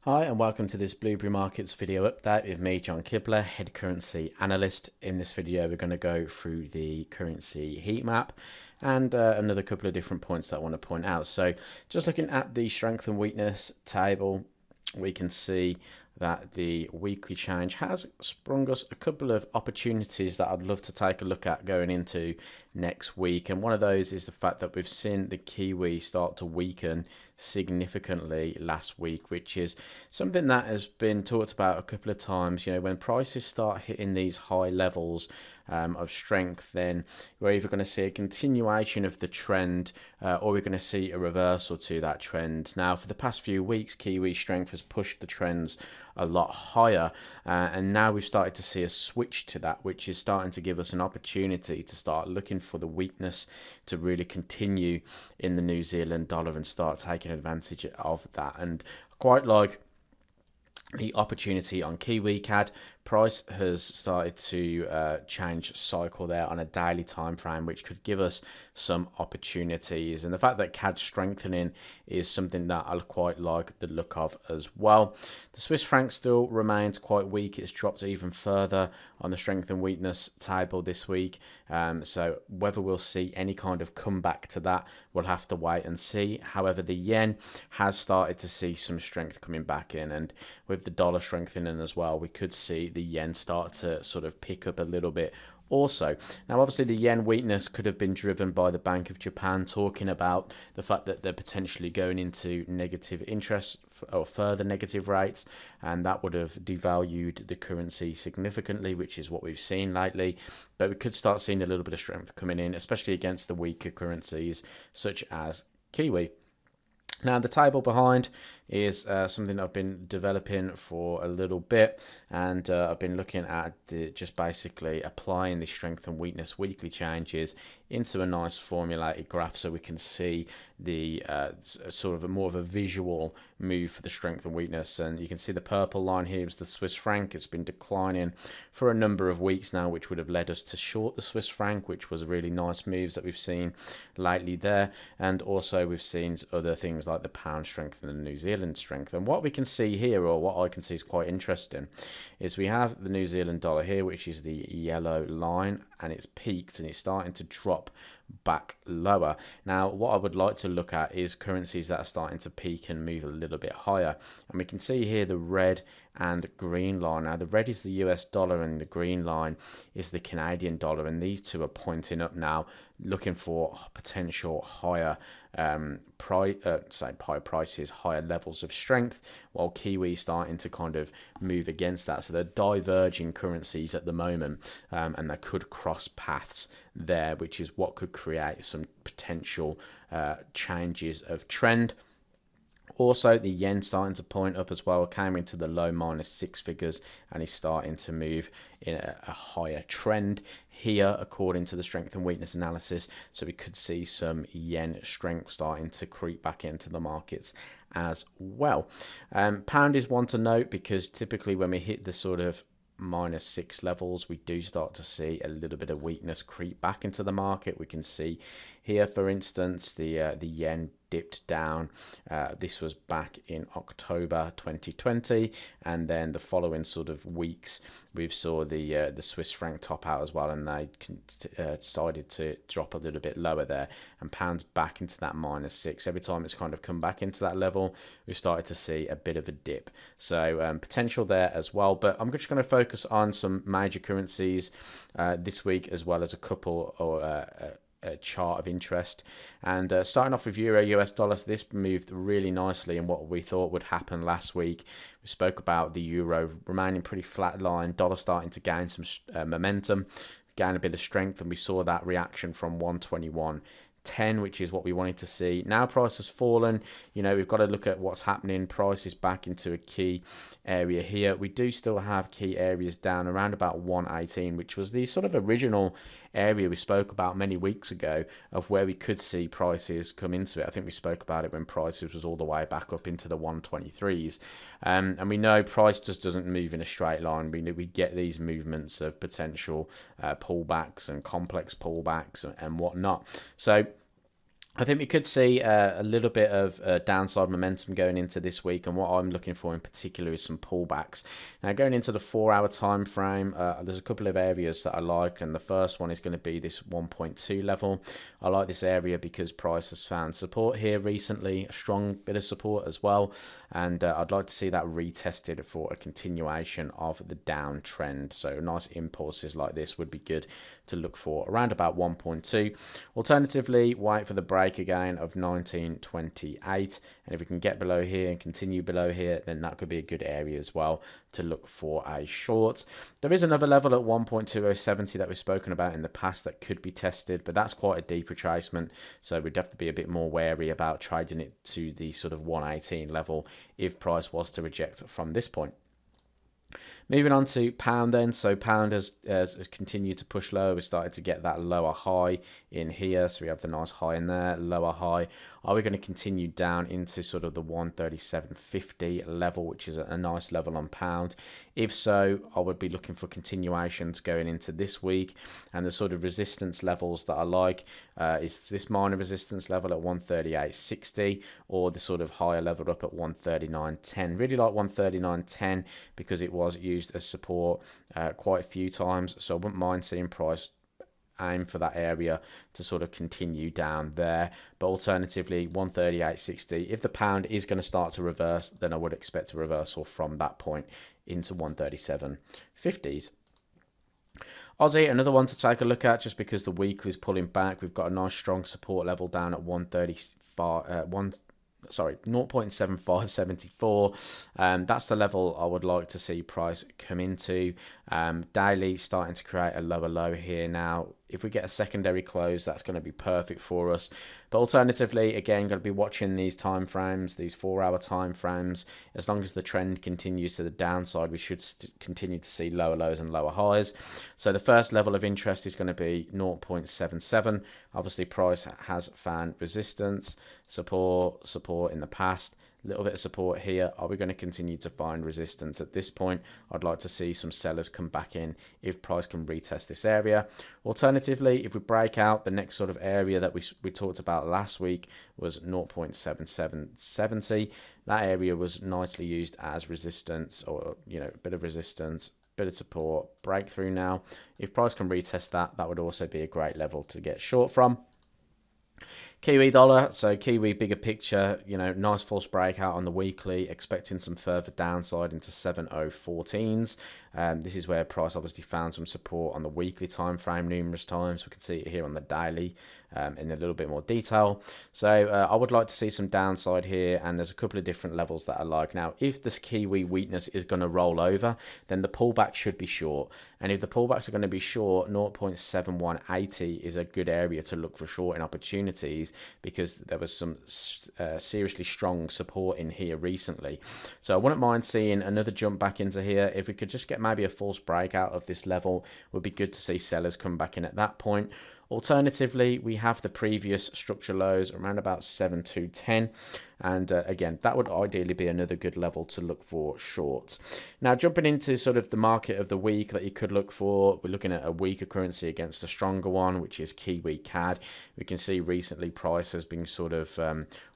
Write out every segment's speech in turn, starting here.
Hi and welcome to this Blueberry Markets video update with me, John Kibler, head currency analyst. In this video, we're going to go through the currency heat map and another couple of different points that I want to point out. So just looking at the strength and weakness table, we can see that the weekly change has sprung us a couple of opportunities that I'd love to take a look at going into next week. And one of those is the fact that we've seen the Kiwi start to weaken significantly last week, which is something that has been talked about a couple of times. You know, when prices start hitting these high levels of strength, then we're either going to see a continuation of the trend or we're going to see a reversal to that trend. Now, for the past few weeks, Kiwi strength has pushed the trends a lot higher, and now we've started to see a switch to that, which is starting to give us an opportunity to start looking for the weakness to really continue in the New Zealand dollar and start taking advantage of that. And quite like the opportunity on Kiwi Cad, price has started to change cycle there on a daily time frame, which could give us some opportunities. And the fact that CAD strengthening is something that I quite like the look of as well. The Swiss franc still remains quite weak. It's dropped even further on the strength and weakness table this week. So whether we'll see any kind of comeback to that, we'll have to wait and see. However, the yen has started to see some strength coming back in, and with the dollar strengthening as well, we could see the yen start to sort of pick up a little bit also. Now, obviously, the yen weakness could have been driven by the Bank of Japan talking about the fact that they're potentially going into negative interest or further negative rates, and that would have devalued the currency significantly, which is what we've seen lately. But we could start seeing a little bit of strength coming in, especially against the weaker currencies such as Kiwi. Now, the table behind is something I've been developing for a little bit, and I've been looking at just basically applying the strength and weakness weekly changes into a nice formulated graph so we can see the sort of more of a visual move for the strength and weakness. And you can see the purple line here is the Swiss franc. It's been declining for a number of weeks now, which would have led us to short the Swiss franc, which was really nice moves that we've seen lately there. And also we've seen other things like the pound strength and the New Zealand strength. And what we can see here, or what I can see is quite interesting, is we have the New Zealand dollar here, which is the yellow line, and it's peaked and it's starting to drop back lower. Now, what I would like to look at is currencies that are starting to peak and move a little bit higher. And we can see here the red and green line. Now, the red is the US dollar and the green line is the Canadian dollar, and these two are pointing up now, looking for potential higher prices, higher levels of strength, while Kiwi is starting to kind of move against that. So they're diverging currencies at the moment, and they could cross paths there, which is what could create some potential changes of trend. Also, the yen starting to point up as well, came into the low -6 figures and is starting to move in a higher trend here according to the strength and weakness analysis. So we could see some yen strength starting to creep back into the markets as well. Pound is one to note because typically when we hit the sort of -6 levels, we do start to see a little bit of weakness creep back into the market. We can see here, for instance, the yen dipped down. This was back in October 2020, and then the following sort of weeks we saw the Swiss franc top out as well, and they decided to drop a little bit lower there, and pounds back into that -6. Every time it's kind of come back into that level, we've started to see a bit of a dip. So potential there as well, but I'm just going to focus on some major currencies this week, as well as a couple or a chart of interest. And starting off with Euro US dollars, this moved really nicely in what we thought would happen last week. We spoke about the euro remaining pretty flat line, dollar starting to gain some momentum, gain a bit of strength, and we saw that reaction from 121.10, which is what we wanted to see. Now price has fallen. You know, we've got to look at what's happening. Price is back into a key area here. We do still have key areas down around about 118, which was the sort of original area we spoke about many weeks ago of where we could see prices come into it. I think we spoke about it when prices was all the way back up into the 123s. And we know price just doesn't move in a straight line. We get these movements of potential pullbacks and complex pullbacks and whatnot. So I think we could see a little bit of downside momentum going into this week, and what I'm looking for in particular is some pullbacks. Now, going into the 4-hour time frame, there's a couple of areas that I like, and the first one is going to be this 1.2 level. I like this area because price has found support here recently, a strong bit of support as well, and I'd like to see that retested for a continuation of the downtrend. So nice impulses like this would be good to look for around about 1.2. Alternatively, wait for the break again of 1928, and if we can get below here and continue below here, then that could be a good area as well to look for a short. There is another level at 1.2070 that we've spoken about in the past that could be tested, but that's quite a deep retracement, so we'd have to be a bit more wary about trading it to the sort of 118 level if price was to reject from this point. Moving on to pound then, so pound has continued to push lower. We started to get that lower high in here, so we have the nice high in there, lower high. Are we going to continue down into sort of the 137.50 level, which is a nice level on pound? If so, I would be looking for continuations going into this week, and the sort of resistance levels that I like is this minor resistance level at 138.60, or the sort of higher level up at 139.10. Really like 139.10 because it was used as support quite a few times, so I wouldn't mind seeing price aim for that area to sort of continue down there. But alternatively, 138.60, if the pound is going to start to reverse, then I would expect a reversal from that point into 137.50s. Aussie, another one to take a look at just because the weekly is pulling back. We've got a nice strong support level down at 0.7574. That's the level I would like to see price come into. Daily starting to create a lower low here now. If we get a secondary close, that's going to be perfect for us. But alternatively, again, going to be watching these time frames, these 4-hour time frames. As long as the trend continues to the downside, we should continue to see lower lows and lower highs. So the first level of interest is going to be 0.77. Obviously, price has found resistance, support in the past. A little bit of support here. Are we going to continue to find resistance at this point? I'd like to see some sellers come back in if price can retest this area. Alternatively, if we break out, the next sort of area that we talked about last week was 0.7770. That area was nicely used as resistance, or a bit of resistance, bit of support, breakthrough now. If price can retest that, that would also be a great level to get short from. Kiwi dollar, so Kiwi bigger picture, nice false breakout on the weekly, expecting some further downside into 7014s. This is where price obviously found some support on the weekly time frame numerous times. We can see it here on the daily in a little bit more detail. So I would like to see some downside here, and there's a couple of different levels that I like. Now, if this Kiwi weakness is going to roll over, then the pullback should be short. And if the pullbacks are going to be short, 0.7180 is a good area to look for shorting opportunities, because there was some seriously strong support in here recently. So I wouldn't mind seeing another jump back into here. If we could just get maybe a false breakout of this level, would be good to see sellers come back in at that point. Alternatively, we have the previous structure lows around about 7210, and again, that would ideally be another good level to look for shorts. Now, jumping into sort of the market of the week that you could look for, we're looking at a weaker currency against a stronger one, which is Kiwi Cad. We can see recently price has been sort of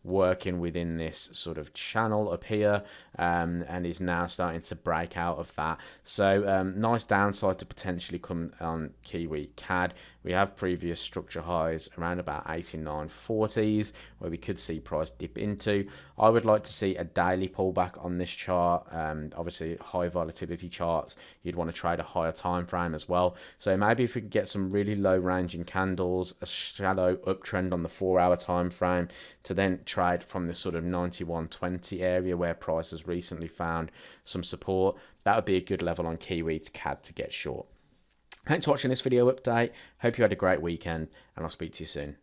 working within this sort of channel up here, and is now starting to break out of that. So nice downside to potentially come on Kiwi Cad. We have previous structure highs around about 89.40s where we could see price dip into. I would like to see a daily pullback on this chart. Obviously, high volatility charts, you'd want to trade a higher time frame as well. So maybe if we could get some really low ranging candles, a shallow uptrend on the 4-hour time frame, to then trade from this sort of 91.20 area where price has recently found some support, that would be a good level on Kiwi Cad to get short. Thanks for watching this video update. Hope you had a great weekend, and I'll speak to you soon.